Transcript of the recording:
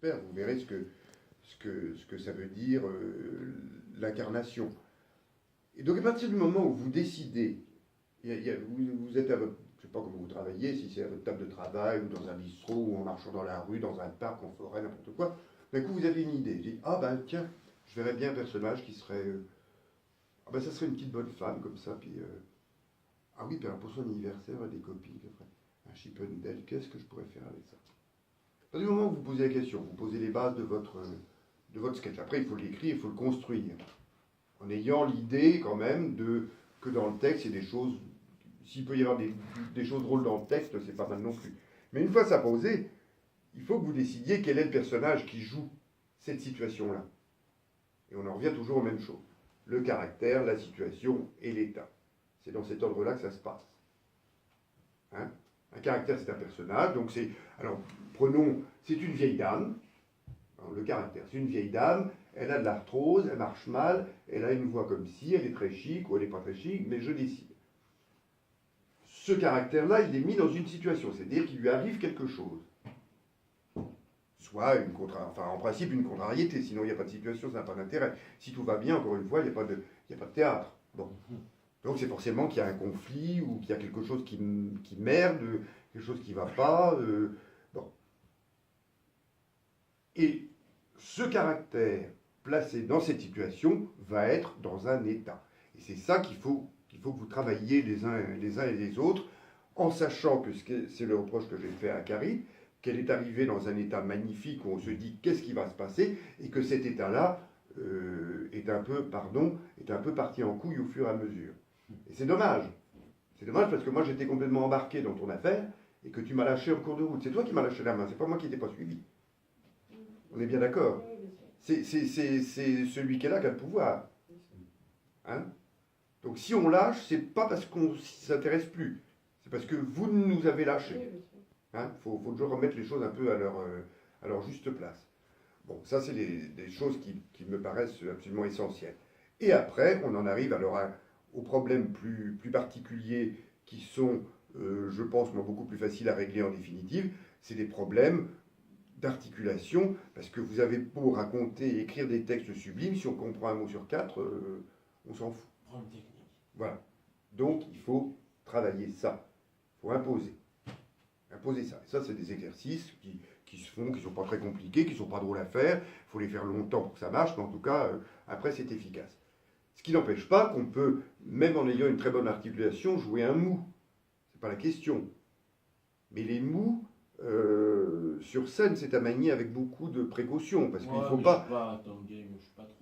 j'espère, vous verrez ce que ça veut dire l'incarnation. Et donc à partir du moment où vous décidez, vous êtes à votre, je ne sais pas comment vous travaillez, si c'est à votre table de travail, ou dans un bistrot, ou en marchant dans la rue, dans un parc, en forêt, n'importe quoi, d'un coup vous avez une idée. Vous dites, ah ben tiens, je verrais bien un personnage qui serait... ah ben ça serait une petite bonne femme comme ça, puis... ah oui, puis alors pour son anniversaire, des copines, un Chippendale, qu'est-ce que je pourrais faire avec ça? À partir du moment où vous posez la question, vous posez les bases de votre sketch. Après, il faut l'écrire, il faut le construire. En ayant l'idée quand même que dans le texte, il y a des choses... S'il peut y avoir des choses drôles dans le texte, c'est pas mal non plus. Mais une fois ça posé, il faut que vous décidiez quel est le personnage qui joue cette situation-là. Et on en revient toujours aux mêmes choses. Le caractère, la situation et l'état. C'est dans cet ordre-là que ça se passe. Hein? Un caractère, c'est un personnage. Donc c'est... Alors, prenons... C'est une vieille dame. Alors, le caractère, c'est une vieille dame. Elle a de l'arthrose, elle marche mal, elle a une voix comme si, elle est très chic ou elle n'est pas très chic, mais je décide. Ce caractère-là, il est mis dans une situation, c'est-à-dire qu'il lui arrive quelque chose. Soit en principe une contrariété, sinon il n'y a pas de situation, ça n'a pas d'intérêt. Si tout va bien, encore une fois, il n'y a pas de théâtre. Bon. Donc c'est forcément qu'il y a un conflit ou qu'il y a quelque chose qui merde, quelque chose qui ne va pas. Bon. Et ce caractère placé dans cette situation va être dans un état. Et c'est ça qu'il faut que vous travailliez les uns et les autres, en sachant que c'est le reproche que j'ai fait à Carrie, qu'elle est arrivée dans un état magnifique où on se dit qu'est-ce qui va se passer, et que cet état-là est un peu parti en couille au fur et à mesure. Et c'est dommage. C'est dommage parce que moi j'étais complètement embarqué dans ton affaire, et que tu m'as lâché en cours de route. C'est toi qui m'as lâché la main, c'est pas moi qui t'ai pas suivi. On est bien d'accord? C'est celui qui est là qui a le pouvoir. Hein? Donc si on lâche, c'est pas parce qu'on ne s'intéresse plus, c'est parce que vous nous avez lâchés. Hein? Faut toujours remettre les choses un peu à leur juste place. Bon, ça c'est des choses qui me paraissent absolument essentielles. Et après, on en arrive alors aux problèmes plus particuliers qui sont, je pense, moi, beaucoup plus faciles à régler en définitive. C'est des problèmes d'articulation, parce que vous avez beau raconter et écrire des textes sublimes, si on comprend un mot sur quatre, on s'en fout. Problème technique. Voilà. Donc, il faut travailler ça. Il faut imposer. Imposer ça. Et ça, c'est des exercices qui se font, qui ne sont pas très compliqués, qui ne sont pas drôles à faire. Il faut les faire longtemps pour que ça marche, mais en tout cas, après, c'est efficace. Ce qui n'empêche pas qu'on peut, même en ayant une très bonne articulation, jouer un mou. Ce n'est pas la question. Mais les mous, sur scène, c'est à manier avec beaucoup de précautions, parce qu'il ne faut pas... Je suis pas dans le game, je suis pas trop